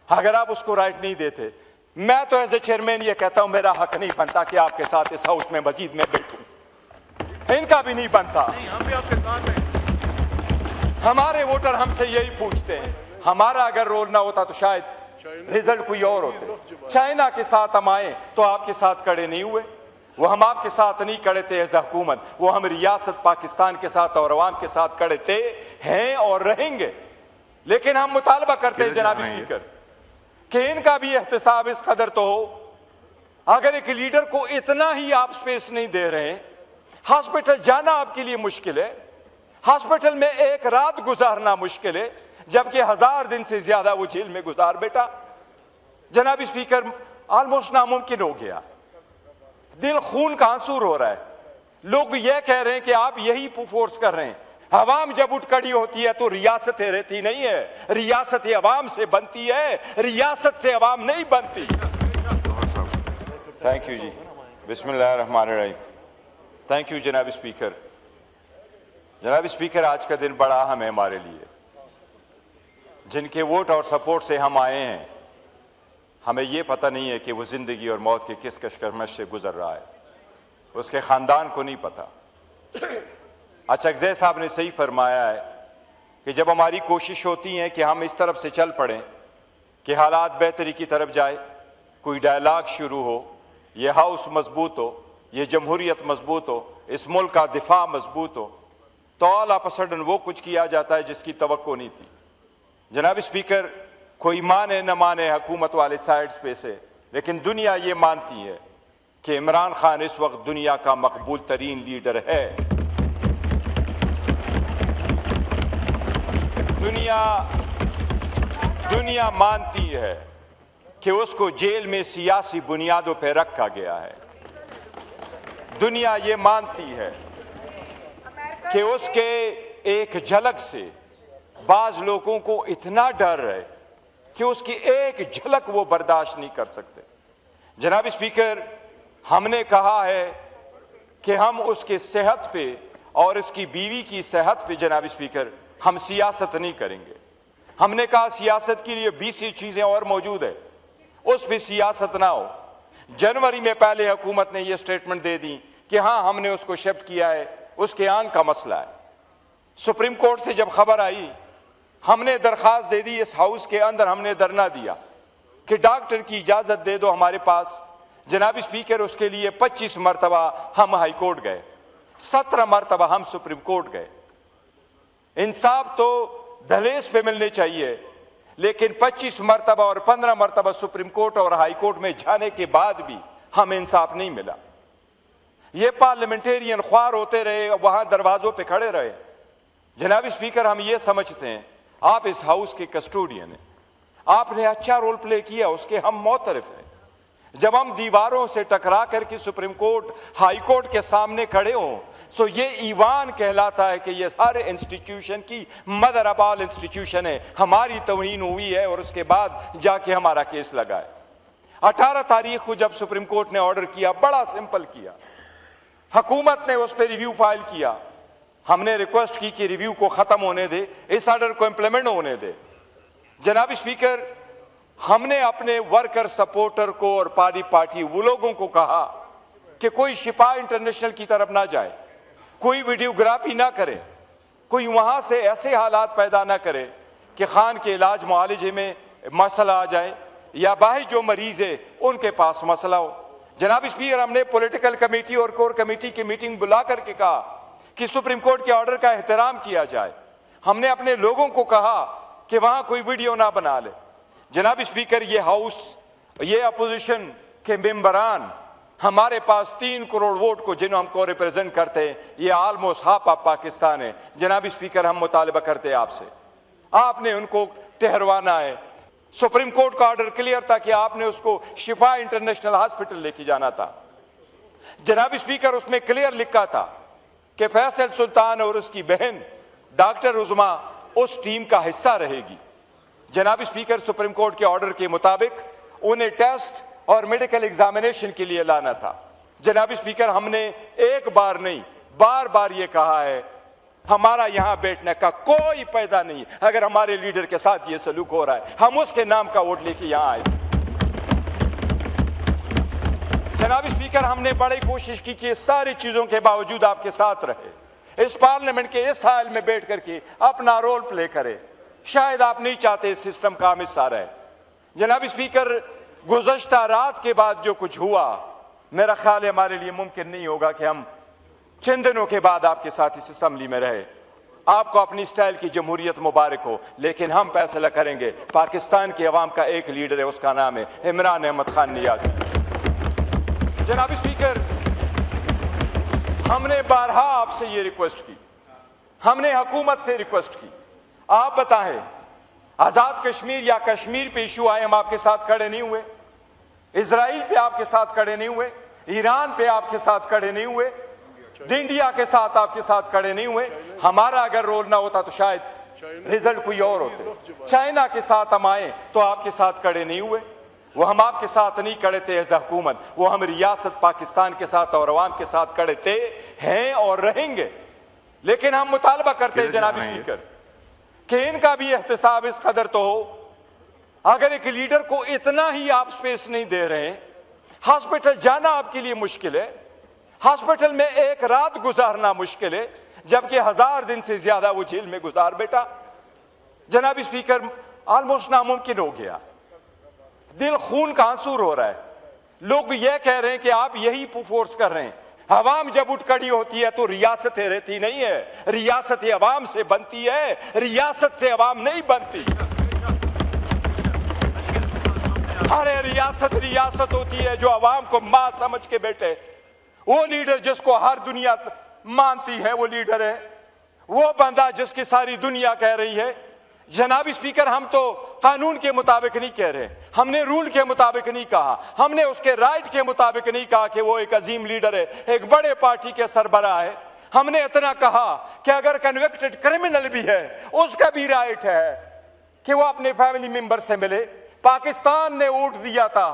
अगर आप उसको राइट नहीं देते, मैं तो एज ए चेयरमैन ये कहता हूं मेरा हक नहीं बनता कि आपके साथ इस हाउस में मस्जिद में बैठूं, इनका भी नहीं बनता। हम भी आपके साथ हैं। हमारे वोटर हमसे यही पूछते हैं। हमारा अगर रोल ना होता तो शायद रिजल्ट कोई और होते। चाइना के साथ हम आए तो आपके साथ खड़े नहीं हुए, वो हम आपके साथ नहीं खड़े थे एज हुकूमत, वो हम रियासत पाकिस्तान के साथ और अवाम के साथ खड़े थे, हैं और रहेंगे। लेकिन हम मुतालबा करते हैं जनाब स्पीकर कि इनका भी एहतसाब इस कदर तो हो। अगर एक लीडर को इतना ही आप स्पेस नहीं दे रहे हैं, हॉस्पिटल जाना आपके लिए मुश्किल है, हॉस्पिटल में एक रात गुजारना मुश्किल है, जबकि 1000 दिन से ज्यादा वो जेल में गुजार बैठा। जनाब स्पीकर, ऑलमोस्ट नामुमकिन हो गया, दिल खून का आंसू रो रहा है। लोग ये कह रहे हैं कि आप यही फोर्स कर रहे हैं। अवाम जब उठ खड़ी होती है तो रियासतें रहती नहीं है, रियासतें अवाम से बनती है, रियासत से अवाम नहीं बनती। थैंक यू जी, बिस्मिल्लाहिर्रहमानिर्रहीम। थैंक यू जनाब स्पीकर। जनाब स्पीकर, आज का दिन बड़ा अहम है हमारे लिए। जिनके वोट और सपोर्ट से हम आए हैं, हमें यह पता नहीं है कि वो जिंदगी और मौत के किस कशमकश से गुजर रहा है, उसके खानदान को नहीं पता। अचकज़ई साहब ने सही फरमाया है कि जब हमारी कोशिश होती है कि हम इस तरफ से चल पड़ें कि हालात बेहतरी की तरफ जाए, कोई डायलॉग शुरू हो, ये हाउस मजबूत हो, ये जमहूरियत मजबूत हो, इस मुल्क का दिफा मजबूत हो, तो ऑल ऑफ अ सडन वो कुछ किया जाता है जिसकी तवक्को नहीं थी। जनाब स्पीकर, कोई माने न माने हुकूमत वाले साइड्स पे से, लेकिन दुनिया ये मानती है कि इमरान खान इस वक्त दुनिया का मकबूल तरीन लीडर है। दुनिया मानती है कि उसको जेल में सियासी बुनियादों पर रखा गया है। दुनिया ये मानती है कि उसके एक झलक से बाज लोगों को इतना डर है कि उसकी एक झलक वो बर्दाश्त नहीं कर सकते। जनाब स्पीकर, हमने कहा है कि हम उसके सेहत पे और उसकी बीवी की सेहत पे जनाब स्पीकर हम सियासत नहीं करेंगे। हमने कहा सियासत के लिए 20 चीजें और मौजूद है, उस पर सियासत ना हो। जनवरी में पहले हुकूमत ने यह स्टेटमेंट दे दी कि हाँ हमने उसको शिफ्ट किया है, उसके आंख का मसला है। सुप्रीम कोर्ट से जब खबर आई, हमने दरखास्त दे दी, इस हाउस के अंदर हमने धरना दिया कि डॉक्टर की इजाजत दे दो हमारे पास। जनाब स्पीकर, उसके लिए 25 मरतबा हम हाई कोर्ट गए, 17 मरतबा हम सुप्रीम कोर्ट गए। इंसाफ तो दहलीज पे मिलने चाहिए, लेकिन 25 मरतबा और 15 मरतबा सुप्रीम कोर्ट और हाई कोर्ट में जाने के बाद भी हमें इंसाफ नहीं मिला। ये पार्लियामेंटेरियन ख्वार होते रहे, वहां दरवाजों पे खड़े रहे। जनाब स्पीकर, हम ये समझते हैं आप इस हाउस के कस्टोडियन हैं, आपने अच्छा रोल प्ले किया, उसके हम मोतरफ हैं। जब हम दीवारों से टकरा करके सुप्रीम कोर्ट हाई कोर्ट के सामने खड़े हों, सो ये ईवान कहलाता है कि ये हर इंस्टीट्यूशन की मदर ऑफ ऑल इंस्टीट्यूशन है। हमारी तौहीन हुई है और उसके बाद जाके हमारा केस लगा है। 18 तारीख को जब सुप्रीम कोर्ट ने ऑर्डर किया, बड़ा सिंपल किया, हुकूमत ने उस पर रिव्यू फाइल किया। हमने रिक्वेस्ट की कि रिव्यू को खत्म होने दे, इस ऑर्डर को इंप्लीमेंट होने दे। जनाब स्पीकर, हमने अपने वर्कर सपोर्टर को और पार्टी वो लोगों को कहा कि कोई शिफा इंटरनेशनल की तरफ ना जाए, कोई वीडियोग्राफी ना करे, कोई वहां से ऐसे हालात पैदा ना करे कि खान के इलाज मुआलजे में मसला आ जाए या बाहर जो मरीज है उनके पास मसला हो। जनाब स्पीकर, हमने पॉलिटिकल कमेटी और कोर कमेटी की मीटिंग बुला करके कहा कि सुप्रीम कोर्ट के ऑर्डर का एहतराम किया जाए। हमने अपने लोगों को कहा कि वहां कोई वीडियो ना बना ले। जनाब स्पीकर, ये हाउस, ये अपोजिशन के मेंबरान, हमारे पास 3 करोड़ वोट को जिन्हें हमको रिप्रेजेंट करते हैं, ये ऑलमोस्ट हाफ ऑफ पाकिस्तान है। जनाब स्पीकर, हम मुतालबा करते हैं आपसे, आपने उनको ठहरवाना है। सुप्रीम कोर्ट का ऑर्डर क्लियर था कि आपने उसको शिफा इंटरनेशनल हॉस्पिटल लेके जाना था। जनाब स्पीकर, उसमें क्लियर लिखा था कि फैसल सुल्तान और उसकी बहन डॉक्टर उज़मा उस टीम का हिस्सा रहेगी। जनाब स्पीकर, सुप्रीम कोर्ट के ऑर्डर के मुताबिक उन्हें टेस्ट और मेडिकल एग्जामिनेशन के लिए लाना था। जनाब स्पीकर, हमने एक बार नहीं बार बार ये कहा है हमारा यहां बैठने का कोई फायदा नहीं। अगर हमारे लीडर के साथ ये सलूक हो रहा है, हम उसके नाम का वोट लेके यहां आए। जनाब स्पीकर, हमने बड़ी कोशिश की कि सारी चीजों के बावजूद आपके साथ रहे, इस पार्लियामेंट के इस हाल में बैठ करके अपना रोल प्ले करे। शायद आप नहीं चाहते इस सिस्टम का हम हिस्सा रहे। जनाब स्पीकर, गुज़श्ता रात के बाद जो कुछ हुआ, मेरा ख्याल है हमारे लिए मुमकिन नहीं होगा कि हम चंद दिनों के बाद आपके साथ इस असम्बली में रहे। आपको अपनी स्टाइल की जमहूरियत मुबारक हो, लेकिन हम फैसला करेंगे। पाकिस्तान की अवाम का एक लीडर है, उसका नाम है इमरान अहमद खान नियाज़ी। जनाब स्पीकर, हमने बारहा आपसे ये रिक्वेस्ट की, हमने हुकूमत से रिक्वेस्ट की, आप बताएं, आजाद कश्मीर या कश्मीर पे इशू आए, हम आपके साथ खड़े नहीं हुए। इजराइल पे आपके साथ खड़े नहीं हुए, ईरान पे आपके साथ खड़े नहीं हुए, इंडिया के साथ आपके साथ खड़े नहीं हुए। हमारा अगर रोल ना होता तो शायद रिजल्ट कोई और होते। चाइना के साथ हम आए तो आपके साथ खड़े नहीं हुए, वो हम आपके साथ नहीं खड़े थे एज हुकूमत, वो हम रियासत पाकिस्तान के साथ और अवाम के साथ खड़े थे, हैं और रहेंगे। लेकिन हम मुतालबा करते हैं जनाब स्पीकर कि इनका भी एहतसाब इस कदर तो हो। अगर एक लीडर को इतना ही आप स्पेस नहीं दे रहे, हॉस्पिटल जाना आपके लिए मुश्किल है, हॉस्पिटल में एक रात गुजारना मुश्किल है, जबकि 1000 दिन से ज्यादा वो जेल में गुजार बैठा। जनाब स्पीकर, ऑलमोस्ट नामुमकिन हो गया, दिल खून का आंसू हो रहा है। लोग ये कह रहे हैं कि आप यही फोर्स कर रहे हैं। अवाम जब उठ खड़ी होती है तो रियासतें रहती नहीं है, रियासतें अवाम से बनती है, रियासत से अवाम नहीं बनती। अरे रियासत रियासत होती है जो अवाम को मां समझ के बैठे। वो लीडर जिसको हर दुनिया मानती है वो लीडर है, वो बंदा जिसकी सारी दुनिया कह रही है। जनाब स्पीकर, हम तो कानून के मुताबिक नहीं कह रहे, हमने रूल के मुताबिक नहीं कहा, हमने उसके राइट के मुताबिक नहीं कहा कि वो एक अजीम लीडर है, एक बड़े पार्टी के सरबराह है। हमने इतना कहा कि अगर कन्विक्टेड क्रिमिनल भी है, उसका भी राइट है कि वो अपने फैमिली मेंबर से मिले। पाकिस्तान ने वोट दिया था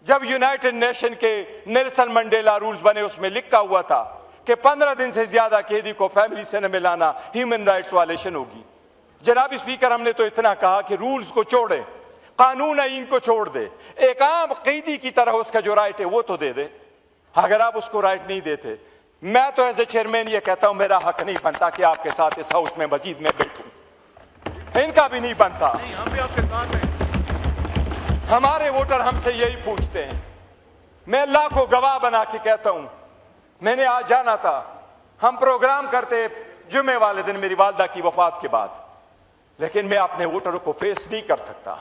जब यूनाइटेड नेशन के नेल्सन मंडेला रूल्स बने, उसमें लिखा हुआ था कि 15 दिन से ज्यादा कैदी को फैमिली से न मिलाना ह्यूमन राइट्स वायलेशन होगी। जनाब स्पीकर, हमने तो इतना कहा कि रूल्स को छोड़े, कानून आईन को छोड़ दे, एक आम कैदी की तरह उसका जो राइट है वो तो दे दे। अगर आप उसको राइट नहीं देते, मैं तो एज ए चेयरमैन ये कहता हूं, मेरा हक नहीं बनता कि आपके साथ इस हाउस में मस्जिद में बैठूं, इनका भी नहीं बनता। हम भी आपके साथ हैं। हमारे वोटर हमसे यही पूछते हैं। मैं लाखों गवाह बना के कहता हूं, मैंने आज जाना था, हम प्रोग्राम करते जुमे वाले दिन मेरी वालदा की वफात के बाद, लेकिन मैं अपने वोटरों को फेस नहीं कर सकता।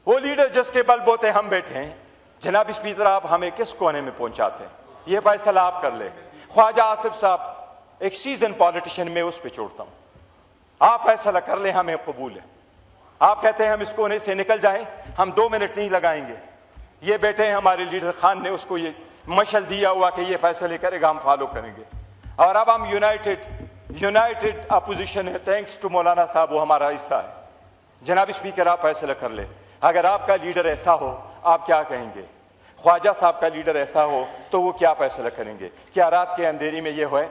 वो लीडर जिसके बलबूते हम बैठे हैं, जनाब स्पीकर, आप हमें किस कोने में पहुंचाते हैं, ये फैसला आप कर ले। ख्वाजा आसिफ साहब एक सीजन पॉलिटिशियन, में उस पर छोड़ता हूं, आप फैसला कर ले, हमें कबूल है। आप कहते हैं हम इस कोने से निकल जाएं, हम 2 मिनट नहीं लगाएंगे। ये बैठे हैं हमारे लीडर खान ने उसको ये मशल दिया हुआ कि ये फैसले करेगा, हम फॉलो करेंगे। और अब हम यूनाइटेड अपोजिशन है, थैंक्स टू मौलाना साहब, वो हमारा हिस्सा है। जनाब स्पीकर, आप फैसला कर ले। अगर आपका लीडर ऐसा हो, आप क्या कहेंगे? ख्वाजा साहब का लीडर ऐसा हो तो वो क्या फैसला करेंगे? क्या रात के अंधेरी में ये हो?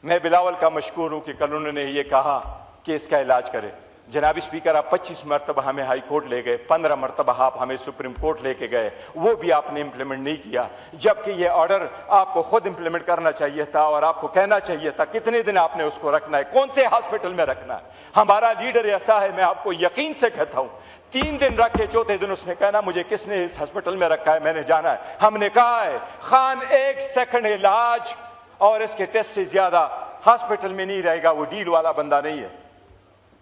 मैं बिलावल का मशकूर हूं कि कल उन्होंने ये कहा कि इसका इलाज करें। जनाब स्पीकर, आप 25 मरतबा हमें हाई कोर्ट ले गए, 15 मरतबा आप हमें सुप्रीम कोर्ट लेके गए, वो भी आपने इंप्लीमेंट नहीं किया, जबकि ये ऑर्डर आपको खुद इंप्लीमेंट करना चाहिए था और आपको कहना चाहिए था कितने दिन आपने उसको रखना है, कौन से हॉस्पिटल में रखना है। हमारा लीडर ऐसा है, मैं आपको यकीन से कहता हूं, 3 दिन रखे, चौथे दिन उसने कहना मुझे किसने इस हॉस्पिटल में रखा है, मैंने जाना है। हमने कहा है खान 1 सेकंड इलाज और इसके टेस्ट से ज्यादा हॉस्पिटल में नहीं रहेगा, वो डील वाला बंदा नहीं है।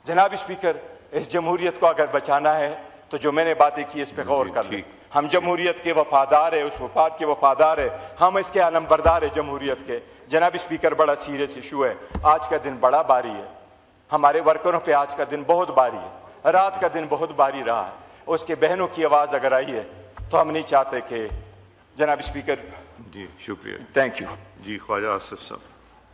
जनाब स्पीकर, इस जमहूरियत को अगर बचाना है तो जो मैंने बातें की इस पे गौर कर लें। हम जमहूरियत के वफादार है, उस वफाद के वफादार है, हम इसके आलमबरदार है जमहूरियत के। जनाब स्पीकर, बड़ा सीरियस इशू है, आज का दिन बड़ा भारी है, हमारे वर्करों पे आज का दिन बहुत भारी है, रात का दिन बहुत भारी रहा है। उसके बहनों की आवाज़ अगर आई है तो हम नहीं चाहते कि जनाब स्पीकर। जी शुक्रिया, थैंक यू। जी ख्वाजा आसिफ साहब।